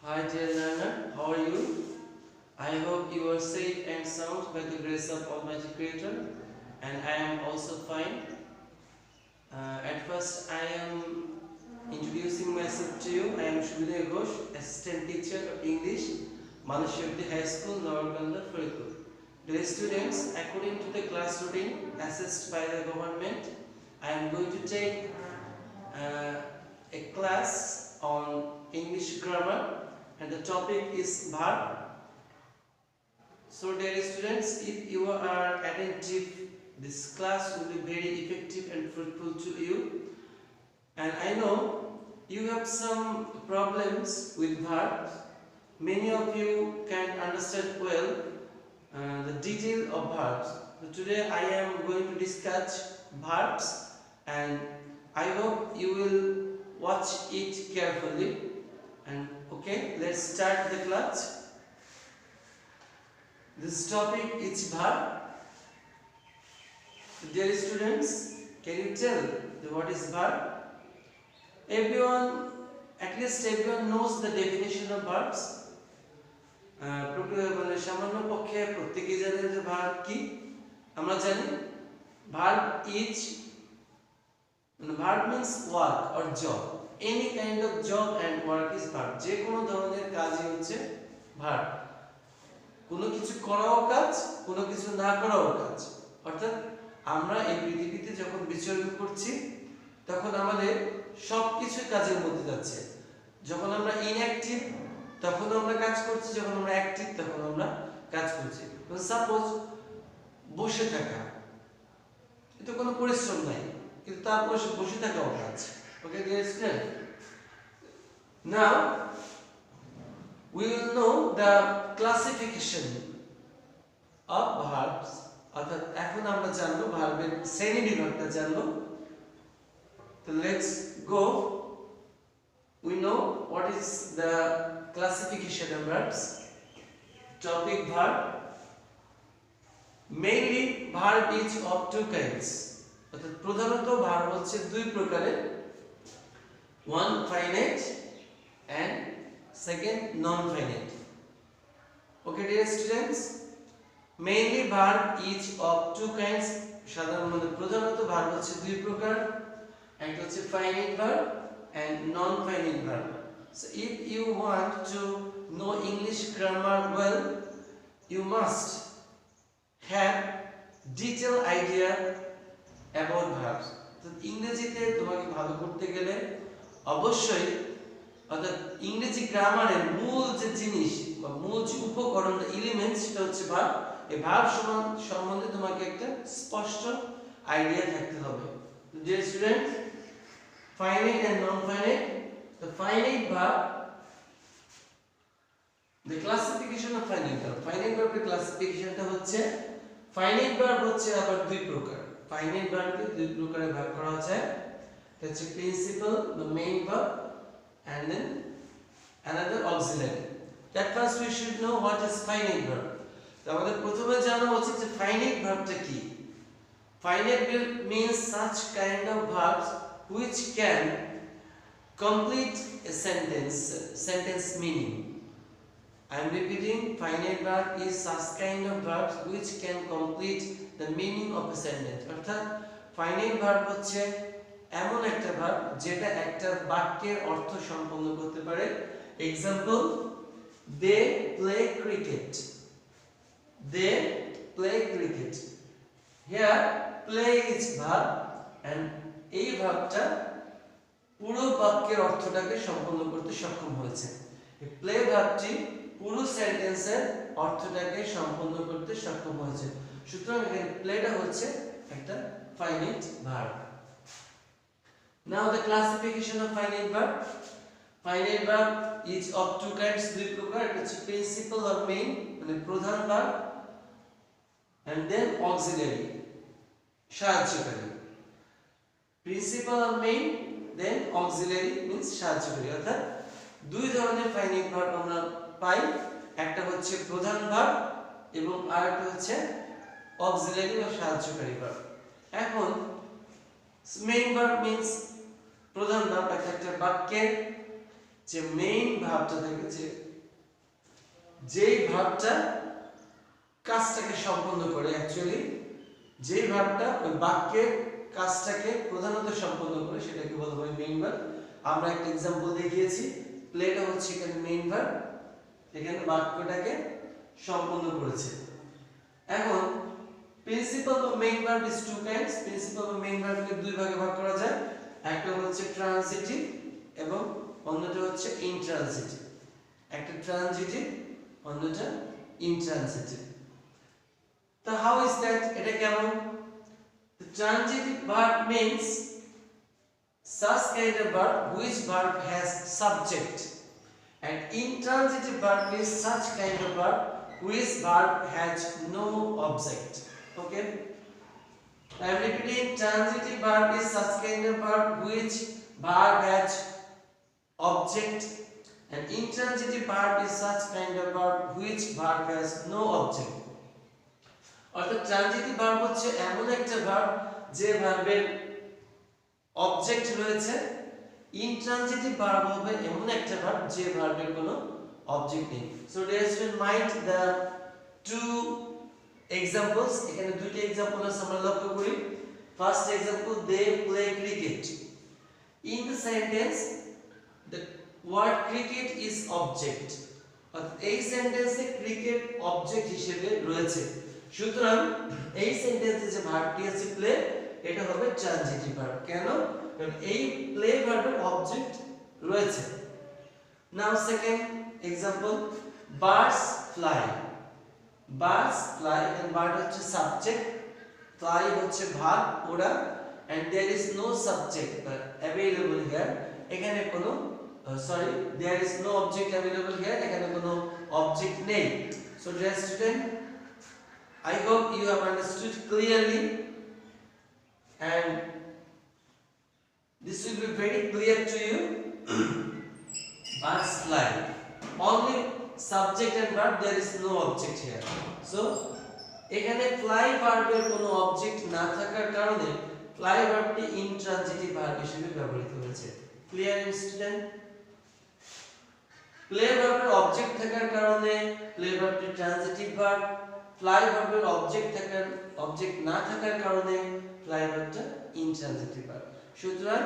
Hi dear learner, how are you? I hope you are safe and sound by the grace of Almighty Creator, and I am also fine. At first, I am introducing myself to you. I am Shubhidaya Ghosh, Assistant Teacher of English, Manashwati High School, Navarkanda, Firipur. Dear students, according to the class routine assessed by the government, I am going to take a class on English grammar, and the topic is verb. So dear students, if you are attentive, this class will be very effective and fruitful to you. And I know you have some problems with verbs. Many of you can understand well the detail of verbs. So today I am going to discuss verbs, and I hope you will watch it carefully. And okay, let's start the class. This topic is verb. Dear students, can you tell what is verb? Everyone, at least everyone knows the definition of verbs. সামান্য পক্ষে প্রত্যেকেই জানেন যে verb কি। আমরা জানি verb is verb means work or job. Any kind of job and work is verb. যে কোনো ধরনের কাজই হচ্ছে verb. কোনো কিছু করাও কাজ, কোনো কিছু না করাও কাজ। অর্থাৎ আমরা এই পৃথিবীতে যখন বিচরণ করছি তখন আমাদের সবকিছু কাজের মধ্যে যাচ্ছে। যখন আমরা ইনঅ্যাক্টিভ তখন আমরা কাজ করছি, যখন আমরা অ্যাক্টিভ তখন আমরা কাজ করছি। সাপোজ বসে থাকা, এটা কোনো পরিশ্রম নাই, কিন্তু তারপর বসে থাকাও কাজ। Okay dear student, now we will know the classification of verbs. অর্থাৎ এখন আমরা জানবো ভার্বের শ্রেণী বিভাগটা জানবো। তো let's go. We know what is the classification of verbs. Topic verb. Mainly verb is of two kinds. অর্থাৎ প্রধানত ভার্ব হচ্ছে দুই প্রকারের, one finite and second non-finite. Okay dear students, mainly verb is of two kinds. সাধারণত প্রধানত verb হচ্ছে দুই প্রকার, একটা হচ্ছে finite verb and non-finite verb. So if you want to know English grammar well, you must have detailed idea about verbs. তো ইংরেজিতে তোমাকে ভালো করতে গেলে অবশ্যই অর্থাৎ ইংরেজি গ্রামারের মূল যে জিনিস বা মূল যে উপকরণ এলিমেন্ট সেটা হচ্ছে ভার্ব। এই ভার্ব সম্বন্ধে তোমাকে একটা স্পষ্ট আইডিয়া থাকতে হবে। Dear student, finite and non-finite. The finite verb, the classification of finite verb. Finite verb এর ক্লাসিফিকেশনটা হচ্ছে, finite verb হচ্ছে আবার দুই প্রকার। finite verb কে দুই প্রকারে ভাগ করা যায়। এটা হচ্ছে প্রিন্সিপাল বা main verb and then another auxiliary. That first we should know what is finite verb. তো আমাদের প্রথমে জানা উচিত যে finite verb-টা কি। Finite verb means such kind of verbs which can complete a sentence meaning. I am repeating, finite verb is such kind of verbs which can complete the meaning of a sentence. অর্থাৎ finite verb হচ্ছে এমন একটা verb যেটা একটা বাক্যের অর্থ সম্পন্ন করতে পারে। Example, they play cricket. They play cricket. Here play is verb and এই ভার্বটা পুরো বাক্যের অর্থটাকে সম্পন্ন করতে সক্ষম হয়েছে। এই প্লে ভার্বটি পুরো সেন্টেন্সের অর্থটাকে সম্পন্ন করতে সক্ষম হয়েছে। সুতরাং এখানে প্লেটা হচ্ছে একটা finite verb. Now the classification of finite verb. Finite verb is of two kinds, দুই প্রকার। এটা হচ্ছে প্রিন্সিপাল or main মানে প্রধান ভার্ব, and then auxiliary সাহায্যকারী। Principal or main, then auxiliary means সাহায্যকারী। অর্থাৎ দুই ধরনের ফাইনাইট ভার্ব আমরা পাই, একটা হচ্ছে প্রধান ভার্ব এবং আরেকটা হচ্ছে auxiliary বা সাহায্যকারী ভার্ব। এখন মেইন ভার্ব means প্রধান ভার্ব একটা বাক্যের যে মেইন ভার্বটা থাকে, যেই ভার্বটা কাজটাকে সম্পন্ন করে, অ্যাকচুয়ালি যেই ভার্বটা ওই বাক্যের কাজটাকে প্রধানত সম্পন্ন করে সেটাকে বলা হয় মেইন ভার্ব। আমরা একটা एग्जांपल দেখিয়েছি, প্লেটা হচ্ছে এখানে মেইন ভার্ব, এখানে বাক্যটাকে সম্পন্ন করেছে। এখন প্রিন্সিপাল বা main verb is two kinds. Principal বা মেইন ভার্বকে দুই ভাগে ভাগ করা যায়, একটা হচ্ছে ট্রানজিটিভ এবং অন্যটা হচ্ছে ইনট্রানজিটিভ। একটা ট্রানজিটিভ, অন্যটা ইনট্রানজিটিভ। তো হাউ ইজ দ্যাট, এটা কেমন? The transitive verb means such kind of verb which verb has subject, and intransitive verb means such kind of verb which verb has no object. Okay, I am repeating, transitive verb is such kind of verb which verb has object, and intransitive verb is such kind of verb which verb has no object. অর্থাৎ transitive verb হচ্ছে এমন একটা verb যে ভার্বের object রয়েছে, intransitive verb হবে এমন একটা ভার্ব যে ভার্বের কোনো অবজেক্ট নেই। So dear student, mind the two examples. এখানে দুইটা एग्जांपल আছে, আমরা লক্ষ্য করি। First example, they play cricket. In the sentence the word cricket is object, অর্থাৎ এই সেন্টেন্সে ক্রিকেট অবজেক্ট হিসেবে রয়েছে। সুতরাং এই সেন্টেন্সে যে ভার্বটি আছে প্লে, এটা হবে ট্রানজিটিভ ভার্ব। কেন? কারণ এই প্লে ভার্বের অবজেক্ট রয়েছে। Now second example, birds fly. Birds fly, and bird হচ্ছে সাবজেক্ট, ফ্লাই হচ্ছে ভার্ব ওড়া, and there is no subject available here. এখানে কোনো there is no object available here, এখানে কোনো অবজেক্ট নেই। So dear student, I hope you have understood clearly, and this will be very clear to you. Birds fly, only subject and verb, there is no object here. So এখানে fly ভার্বের কোনো object না থাকার কারণে fly ভার্বটি intransitive verb হিসেবে ব্যবহৃত হয়েছে। Clear student? Play ভার্বের অবজেক্ট থাকার কারণে প্লে ভার্বটি ট্রানজিটিভ ভার্ব, ফ্লাই ভার্বের অবজেক্ট না থাকার কারণে ফ্লাই ভার্বটা ইনট্রানজিটিভ ভার্ব। সুতরাং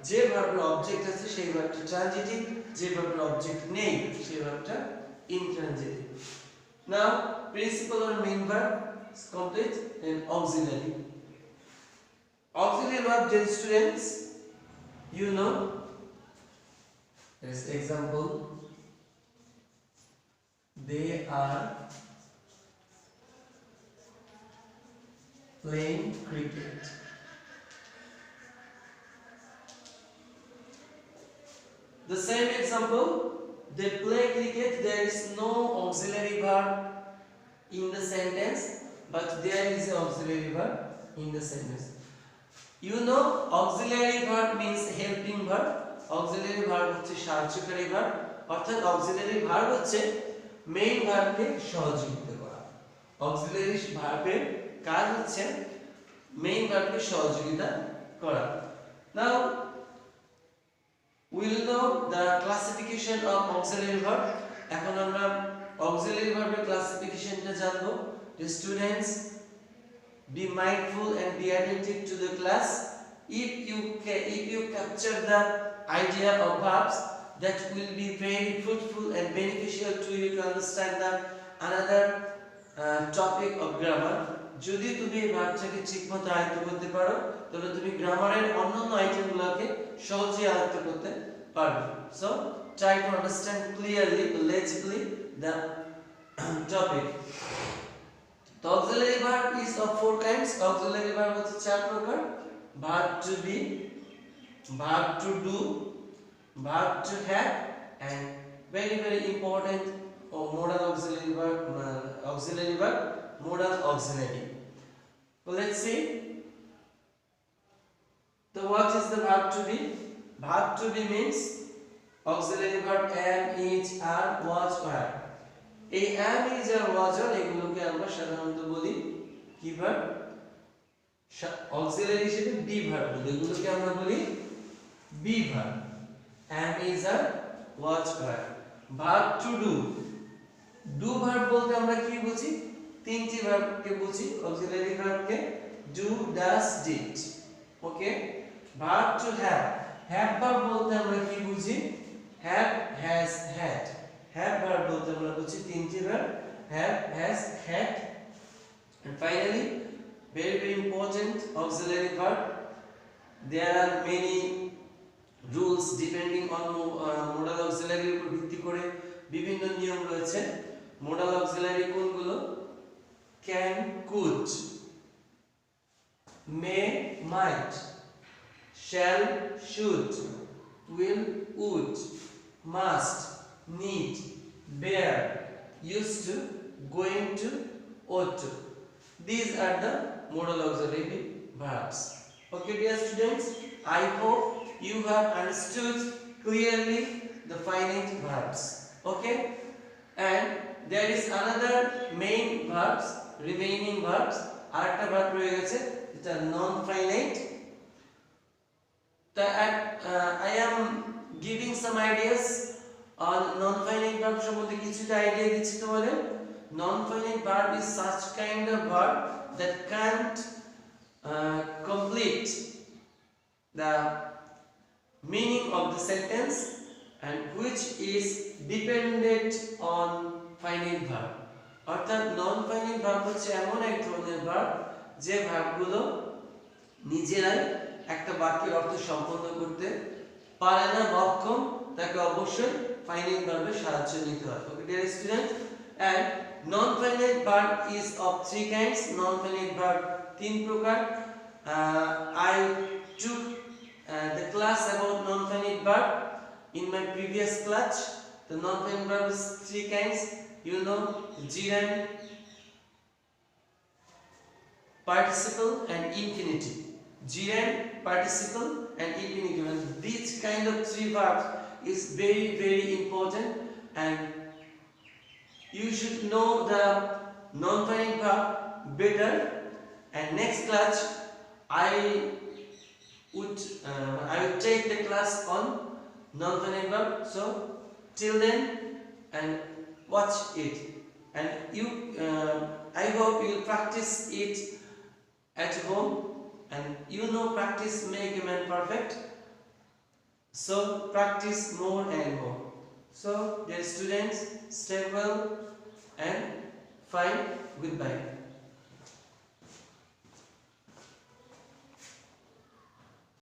যে ভার্বের অবজেক্ট আছে সেই ভার্বটা ট্রানজিটিভ, যে ভার্বের অবজেক্ট নেই সেই ভার্বটা intransitive. Now principal or main verb is complete, and auxiliary. Auxiliary verb, dear students, you know, as example, they are playing cricket. The same example, they play cricket, there is no auxiliary verb in the sentence, but there is an auxiliary verb in the sentence. You know, auxiliary verb means helping verb. Auxiliary verb হচ্ছে সাহায্যকারী verb, অর্থাৎ auxiliary verb হচ্ছে main ভার্বকে সহযোগিতা করা। auxiliary ভার্বের কাজ হচ্ছে main ভার্বকে সহযোগিতা করা। Now we will know the classification of auxiliary verb. এখন আমরা auxiliary verb এর ক্লাসিফিকেশনটা জানবো। The students, be mindful and be attentive to the class. If you capture the idea of verbs, that will be very fruitful and beneficial to you to understand the another topic of grammar. যদি তুমি এই ভার্বটাকে ঠিকমতো আয়ত্ত করতে পারো, তবে তুমি গ্রামারের অন্যান্য আইটেমগুলোকে সহজেই আয়ত্ত করতে পারবে। So try to understand clearly, legibly the topic. The auxiliary verb is of four kinds. Auxiliary verb হচ্ছে চার প্রকার: verb to be, verb to do, verb to have, and very important modal auxiliary verb, modal auxiliary. So let's see. So what is the verb to be? Verb to be means auxiliary verb am, is, are, was, were. এই am, is, are, was, are এগুলোকে আমরা সাধারণত বলি কি verb? Auxiliary হিসেবে be verb বলি। এগুলোকে আমরা বলি be verb. am, is, are, was verb. Verb to do. Do verb বলতে আমরা কি বুঝি? তিনটি verb কে বুঝি, auxiliary verb K do, does, did. Okay? Verb to have. Have verb বলতে আমরা কি বুঝি? Have, has, had. Have verb বলতে আমরা বুঝি তিনটি verb, have, has, had. And finally, very important auxiliary verb. There are many rules depending on modal auxiliary উপর ভিত্তি করে বিভিন্ন নিয়ম রয়েছে। modal auxiliary কোনগুলো? can, could, may, might, shall, should, will, would, must, need, bear, used to, going to, ought to. These are the modal auxiliary verbs. Okay, dear students, I hope you have understood clearly the finite verbs. Okay, and there is another main verbs, remaining verbs. আরেকটা verb রয়ে গেছে যেটা non finite. I am giving some ideas on non finite verb সম্বন্ধে কিছুটা idea দিচ্ছি তোমাদের। Non finite verb is such kind of verb that can't complete the meaning of the sentence and which is dependent on finite verb. অর্থাৎ non finite verb হচ্ছে এমন এক ধরনের verb যে ভার্বগুলো নিজেরাই একটা বাক্যের অর্থ সম্পন্ন করতে পারে না, অক্ষম, তাকে অবশ্যই finite verb-এর সাহায্য নিতে হয়। Okay, dear students, and non finite verb is of three kinds. Non finite verb তিন প্রকার। I took the class about non finite verb in my previous class. The non finite verb is three kinds. You know, gerund, participle and infinitive. Gerund, participle and infinitive. And these kind of three verbs is very important, and you should know the non finite verb better. And next class I would take the class on non finite verb. So till then, and watch it, and you I hope you practice it at home, and you know practice make a man perfect. So practice more and more. So dear students, stay well and fine. Goodbye.